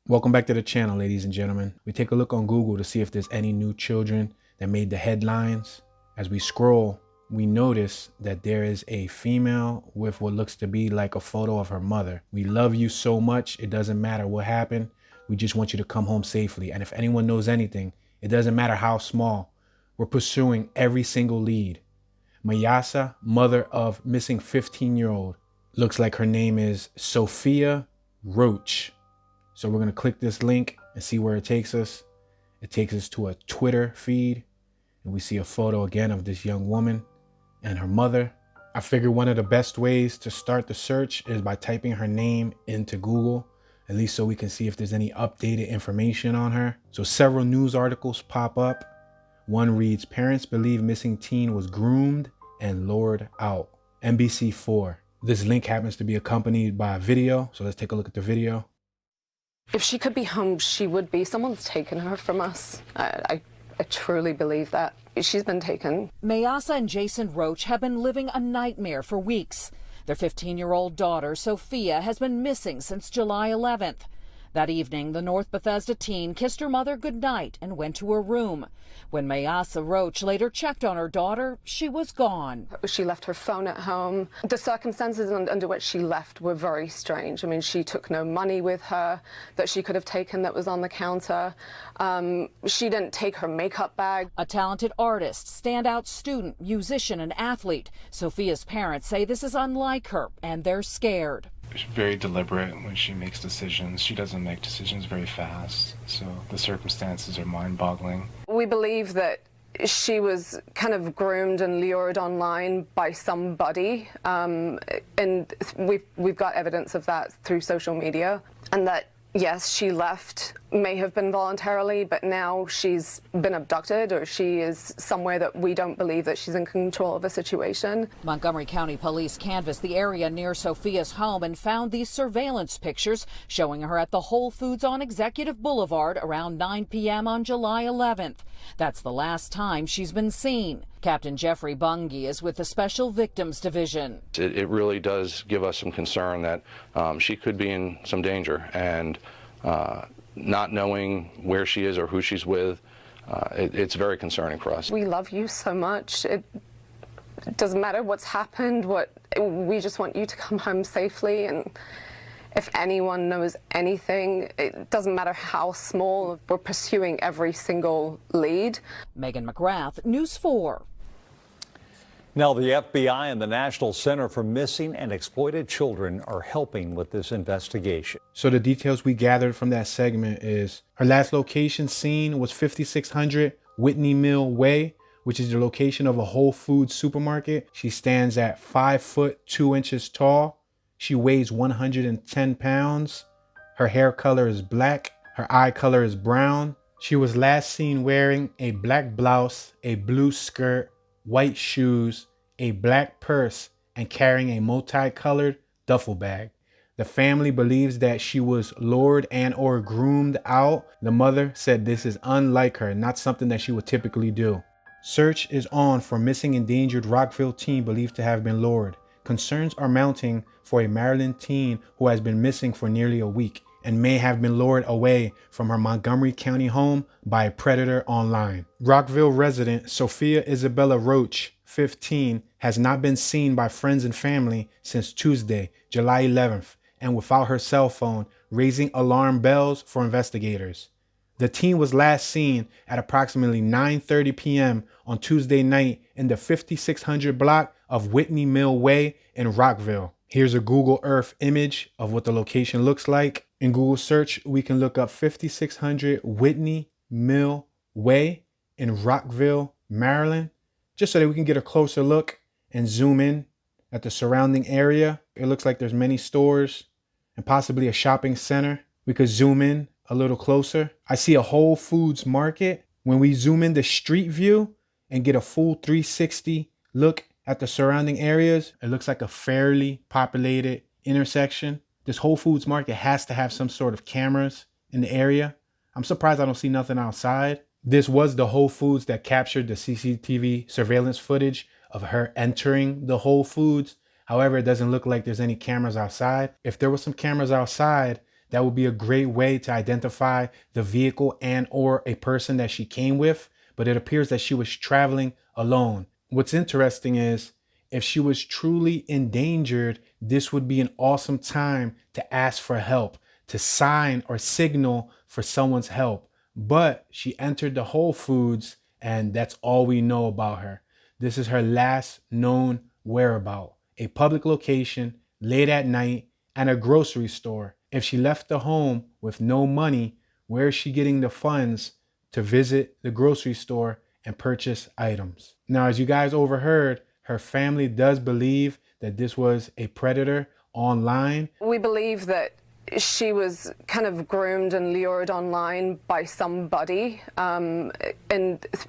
Welcome back to the channel, ladies and gentlemen. We take a look on Google to see if there's any new children that made the headlines. As we scroll, we notice that there is a female with what looks to be like a photo of her mother. We love you so much, it doesn't matter what happened. We just want you to come home safely. And if anyone knows anything, it doesn't matter how small. We're pursuing every single lead. Mayasa, mother of missing 15-year-old. Looks like her name is Sophia Roach. So we're going to click this link and see where it takes us. It takes us to a Twitter feed, and we see a photo again of this young woman and her mother. I figure one of the best ways to start the search is by typing her name into Google, at least so we can see if there's any updated information on her. So several news articles pop up. One reads, "Parents believe missing teen was groomed and lured out." NBC4. This link happens to be accompanied by a video, so let's take a look at the video. If she could be home, she would be. Someone's taken her from us. I truly believe that. She's been taken. Mayasa and Jason Roach have been living a nightmare for weeks. Their 15-year-old daughter, Sophia, has been missing since July 11th. That evening, the North Bethesda teen kissed her mother goodnight and went to her room. When Mayasa Roach later checked on her daughter, she was gone. She left her phone at home. The circumstances under which she left were very strange. I mean, she took no money with her that she could have taken that was on the counter. She didn't take her makeup bag. A talented artist, standout student, musician, and athlete, Sophia's parents say this is unlike her, and they're scared. She's very deliberate when she makes decisions. She doesn't make decisions very fast, so the circumstances are mind-boggling. We believe that she was kind of groomed and lured online by somebody, and we've got evidence of that through social media, and that yes, she left, may have been voluntarily, but now she's been abducted, or she is somewhere that we don't believe that she's in control of a situation. Montgomery County Police canvassed the area near Sophia's home and found these surveillance pictures showing her at the Whole Foods on Executive Boulevard around 9 p.m. on July 11th. That's the last time she's been seen. Captain Jeffrey Bungie is with the Special Victims Division. It really does give us some concern that she could be in some danger, and not knowing where she is or who she's with, it's very concerning for us. We love you so much. It doesn't matter what's happened. We just want you to come home safely, and if anyone knows anything, it doesn't matter how small, we're pursuing every single lead. Megan McGrath, News 4. Now, the FBI and the National Center for Missing and Exploited Children are helping with this investigation. So the details we gathered from that segment is her last location seen was 5600 Whitney Mill Way, which is the location of a Whole Foods supermarket. She stands at 5 foot 2 inches tall. She weighs 110 pounds. Her hair color is black. Her eye color is brown. She was last seen wearing a black blouse, a blue skirt, white shoes, a black purse, and carrying a multicolored duffel bag. The family believes that she was lured and or groomed out. The mother said this is unlike her, not something that she would typically do. Search is on for missing endangered Rockville teen believed to have been lured. Concerns are mounting for a Maryland teen who has been missing for nearly a week and may have been lured away from her Montgomery County home by a predator online. Rockville resident Sophia Isabella Roach, 15, has not been seen by friends and family since Tuesday, July 11th, and without her cell phone, raising alarm bells for investigators. The teen was last seen at approximately 9:30 p.m. on Tuesday night in the 5600 block of Whitney Mill Way in Rockville. Here's a Google Earth image of what the location looks like. In Google search, we can look up 5600 Whitney Mill Way in Rockville, Maryland, just so that we can get a closer look and zoom in at the surrounding area. It looks like there's many stores and possibly a shopping center. We could zoom in a little closer. I see a Whole Foods market. When we zoom in the street view and get a full 360 look at the surrounding areas, it looks like a fairly populated intersection. This Whole Foods market has to have some sort of cameras in the area. I'm surprised I don't see nothing outside. This was the Whole Foods that captured the CCTV surveillance footage of her entering the Whole Foods. However, it doesn't look like there's any cameras outside. If there was some cameras outside, That would be a great way to identify the vehicle and or a person that she came with, but it appears that she was traveling alone. What's interesting is if she was truly endangered, this would be an awesome time to ask for help, to sign or signal for someone's help. But she entered the Whole Foods, and that's all we know about her. This is her last known whereabout, a public location, late at night, and a grocery store. If she left the home with no money, where is she getting the funds to visit the grocery store and purchase items? Now, as you guys overheard, her family does believe that this was a predator online. We believe that she was kind of groomed and lured online by somebody, and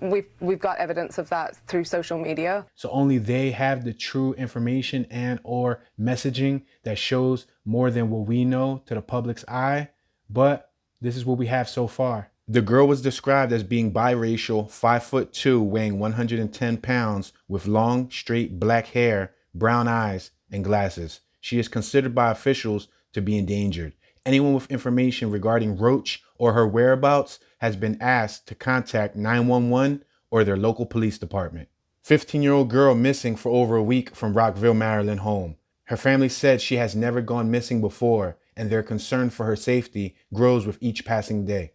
we've got evidence of that through social media. So only they have the true information and or messaging that shows more than what we know to the public's eye. But this is what we have so far. The girl was described as being biracial, 5'2", weighing 110 pounds, with long, straight black hair, brown eyes, and glasses. She is considered by officials to be endangered. Anyone with information regarding Roach or her whereabouts has been asked to contact 911 or their local police department. 15-year-old girl missing for over a week from Rockville, Maryland home. Her family said she has never gone missing before, and their concern for her safety grows with each passing day.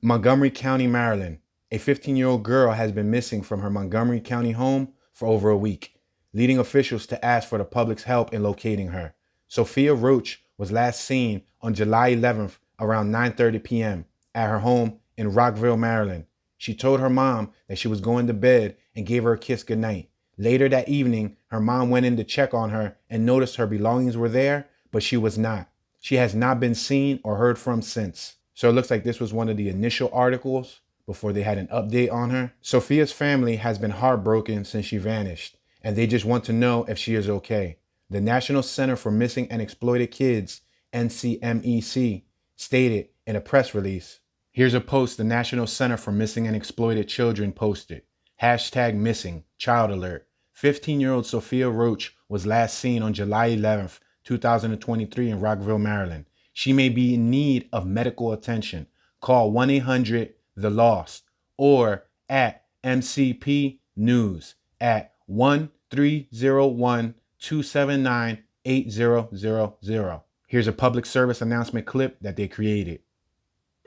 Montgomery County, Maryland. A 15-year-old girl has been missing from her Montgomery County home for over a week, leading officials to ask for the public's help in locating her. Sophia Roach was last seen on July 11th around 9:30 p.m. at her home in Rockville, Maryland. She told her mom that she was going to bed and gave her a kiss goodnight. Later that evening, her mom went in to check on her and noticed her belongings were there, but she was not. She has not been seen or heard from since. So it looks like this was one of the initial articles before they had an update on her. Sophia's family has been heartbroken since she vanished, and they just want to know if she is okay. The National Center for Missing and Exploited Kids, NCMEC, stated in a press release. Here's a post the National Center for Missing and Exploited Children posted. #missing, child alert. 15-year-old Sophia Roach was last seen on July 11th, 2023 in Rockville, Maryland. She may be in need of medical attention. Call 1-800-THE-LOST or at MCP News at 1301-279-8000. Here's a public service announcement clip that they created.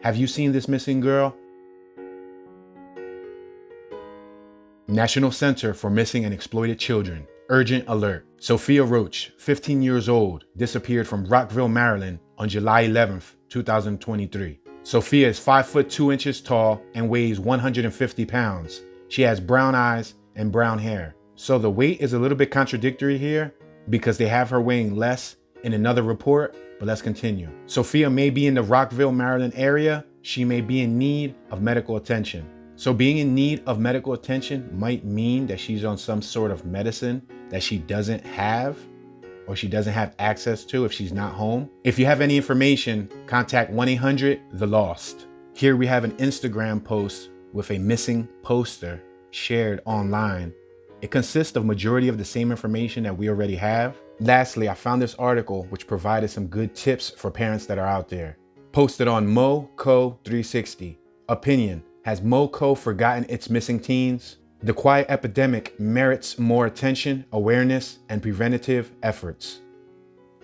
Have you seen this missing girl? National Center for Missing and Exploited Children. Urgent alert. Sophia Roach, 15 years old, disappeared from Rockville, Maryland on July 11th, 2023. Sophia is 5'2" tall and weighs 150 pounds. She has brown eyes and brown hair. So the weight is a little bit contradictory here because they have her weighing less in another report, but let's continue. Sophia may be in the Rockville, Maryland area. She may be in need of medical attention. So being in need of medical attention might mean that she's on some sort of medicine that she doesn't have or she doesn't have access to if she's not home. If you have any information, contact 1-800-THE-LOST. Here we have an Instagram post with a missing poster shared online. It consists of majority of the same information that we already have. Lastly, I found this article which provided some good tips for parents that are out there. Posted on MoCo360. Opinion: has MoCo forgotten its missing teens? The quiet epidemic merits more attention, awareness, and preventative efforts.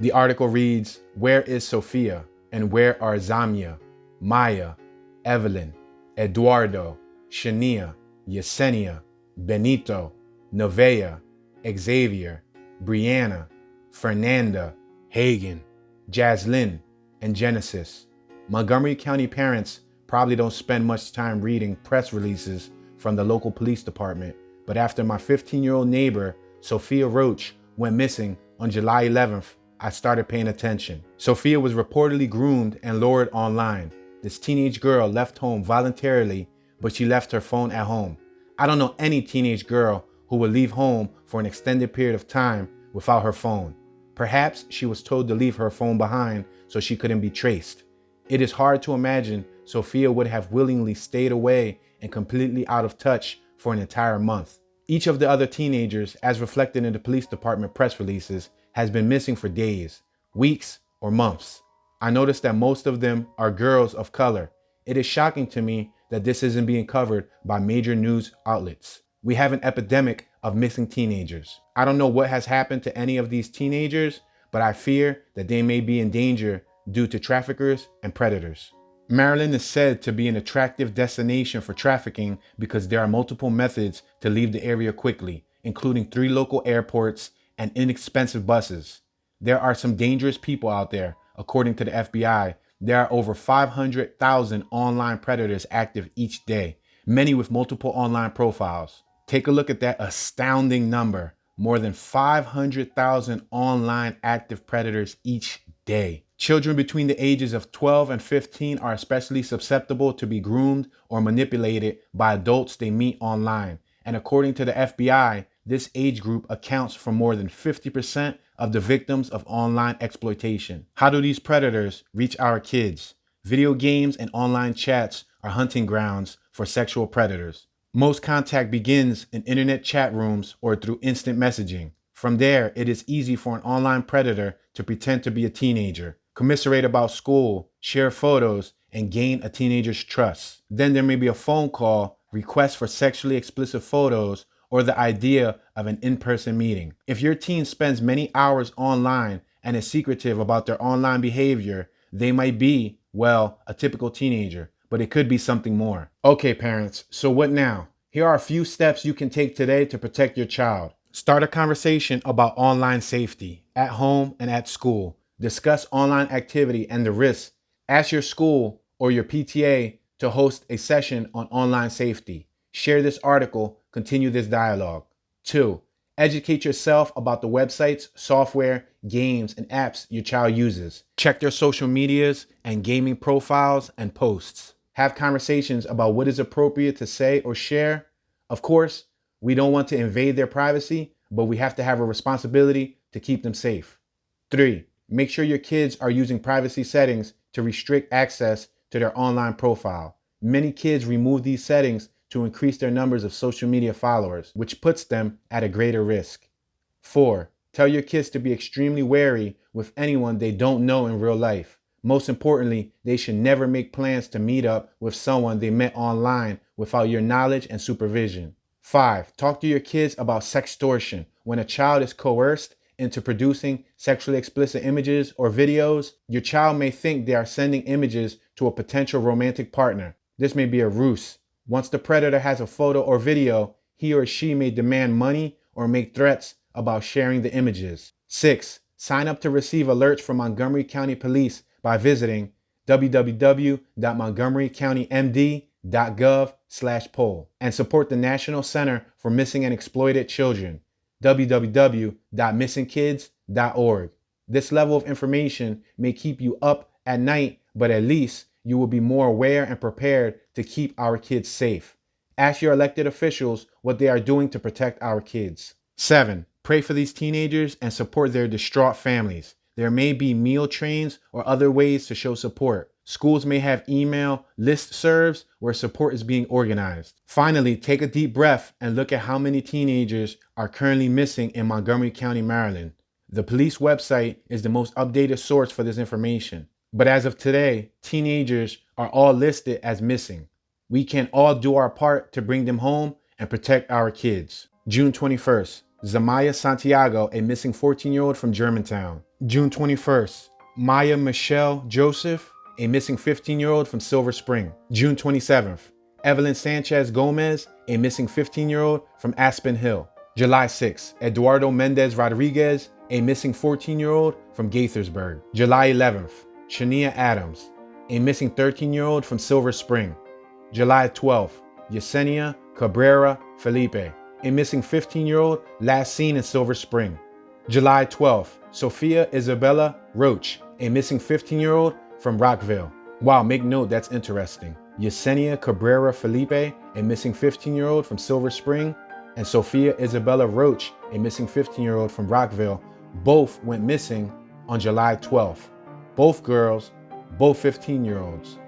The article reads, where is Sophia? And where are Zamia, Maya, Evelyn, Eduardo, Shania, Yesenia, Benito, Nevaeh, Xavier, Brianna, Fernanda, Hagen, Jaslyn, and Genesis? Montgomery County parents probably don't spend much time reading press releases from the local police department, but after my 15-year-old neighbor, Sophia Roach, went missing on July 11th, I started paying attention. Sophia was reportedly groomed and lured online. This teenage girl left home voluntarily, but she left her phone at home. I don't know any teenage girl who would leave home for an extended period of time without her phone. Perhaps she was told to leave her phone behind so she couldn't be traced. It is hard to imagine Sophia would have willingly stayed away and completely out of touch for an entire month. Each of the other teenagers, as reflected in the police department press releases, has been missing for days, weeks, or months. I noticed that most of them are girls of color. It is shocking to me that this isn't being covered by major news outlets. We have an epidemic of missing teenagers. I don't know what has happened to any of these teenagers, but I fear that they may be in danger due to traffickers and predators. Maryland is said to be an attractive destination for trafficking because there are multiple methods to leave the area quickly, including 3 local airports and inexpensive buses. There are some dangerous people out there. According to the FBI, there are over 500,000 online predators active each day, many with multiple online profiles. Take a look at that astounding number. More than 500,000 online active predators each day. Children between the ages of 12 and 15 are especially susceptible to be groomed or manipulated by adults they meet online. And according to the FBI, this age group accounts for more than 50% of the victims of online exploitation. How do these predators reach our kids? Video games and online chats are hunting grounds for sexual predators. Most contact begins in internet chat rooms or through instant messaging. From there, it is easy for an online predator to pretend to be a teenager, commiserate about school, share photos, and gain a teenager's trust. Then there may be a phone call, request for sexually explicit photos, or the idea of an in-person meeting. If your teen spends many hours online and is secretive about their online behavior, they might be, well, a typical teenager, but it could be something more. Okay, parents, so what now? Here are a few steps you can take today to protect your child. Start a conversation about online safety at home and at school. Discuss online activity and the risks. Ask your school or your PTA to host a session on online safety. Share this article, continue this dialogue. 2. Educate yourself about the websites, software, games, and apps your child uses. Check their social medias and gaming profiles and posts. Have conversations about what is appropriate to say or share. Of course, we don't want to invade their privacy, but we have to have a responsibility to keep them safe. 3. Make sure your kids are using privacy settings to restrict access to their online profile. Many kids remove these settings to increase their numbers of social media followers, which puts them at a greater risk. 4. Tell your kids to be extremely wary with anyone they don't know in real life. Most importantly, they should never make plans to meet up with someone they met online without your knowledge and supervision. 5. Talk to your kids about sextortion. When a child is coerced into producing sexually explicit images or videos, your child may think they are sending images to a potential romantic partner. This may be a ruse. Once the predator has a photo or video, he or she may demand money or make threats about sharing the images. 6. Sign up to receive alerts from Montgomery County Police by visiting www.montgomerycountymd.gov/poll and support the National Center for Missing and Exploited Children, www.missingkids.org. This level of information may keep you up at night, but at least you will be more aware and prepared to keep our kids safe. Ask your elected officials what they are doing to protect our kids. 7. Pray for these teenagers and support their distraught families. There may be meal trains or other ways to show support. Schools may have email listservs where support is being organized. Finally, take a deep breath and look at how many teenagers are currently missing in Montgomery County, Maryland. The police website is the most updated source for this information. But as of today, teenagers are all listed as missing. We can all do our part to bring them home and protect our kids. June 21st, Zamaya Santiago, a missing 14-year-old from Germantown. June 21st, Maya Michelle Joseph, a missing 15-year-old from Silver Spring. June 27th, Evelyn Sanchez Gomez, a missing 15-year-old from Aspen Hill. July 6th, Eduardo Mendez Rodriguez, a missing 14-year-old from Gaithersburg. July 11th, Shania Adams, a missing 13-year-old from Silver Spring. July 12th, Yesenia Cabrera Felipe, a missing 15-year-old last seen in Silver Spring. July 12th, Sophia Isabella Roach, a missing 15-year-old from Rockville. Wow, make note, that's interesting. Yesenia Cabrera Felipe, a missing 15-year-old from Silver Spring, and Sophia Isabella Roach, a missing 15-year-old from Rockville, both went missing on July 12th. Both girls, both 15-year-olds,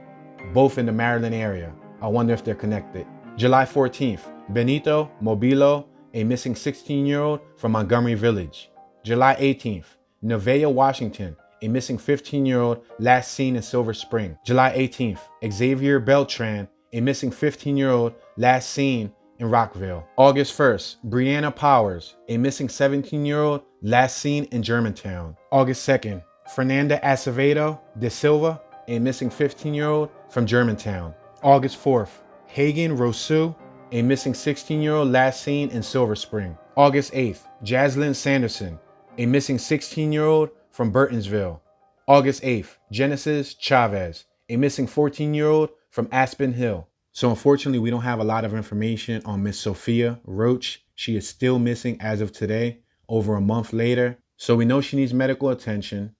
both in the Maryland area. I wonder if they're connected. July 14th, Benito Mobilo, a missing 16-year-old from Montgomery Village. July 18th, Nevaeh Washington, a missing 15-year-old last seen in Silver Spring. July 18th, Xavier Beltran, a missing 15-year-old last seen in Rockville. August 1st, Brianna Powers, a missing 17-year-old last seen in Germantown. August 2nd, Fernanda Acevedo de Silva, a missing 15-year-old from Germantown. August 4th, Hagen Rosu, a missing 16-year-old last seen in Silver Spring. August 8th, Jaslyn Sanderson, a missing 16-year-old from Burtonsville. August 8th, Genesis Chavez, a missing 14-year-old from Aspen Hill. So unfortunately, we don't have a lot of information on Miss Sophia Roach. She is still missing as of today, over a month later. So we know she needs medical attention.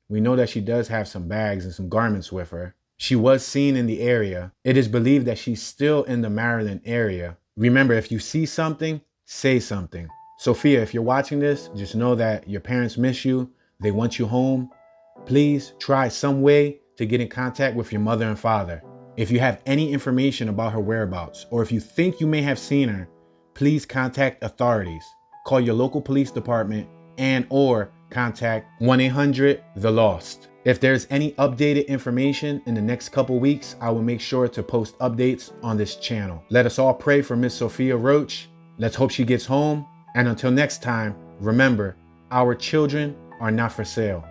We know that she does have some bags and some garments with her. She was seen in the area. It is believed that she's still in the Maryland area. Remember, if you see something, say something. Sophia, if you're watching this, just know that your parents miss you. They want you home. Please try some way to get in contact with your mother and father. If you have any information about her whereabouts, or if you think you may have seen her, please contact authorities. Call your local police department and/or contact 1-800-THE-LOST. If there's any updated information in the next couple weeks, I will make sure to post updates on this channel. Let us all pray for Miss Sophia Roach. Let's hope she gets home. And until next time, remember, our children are not for sale.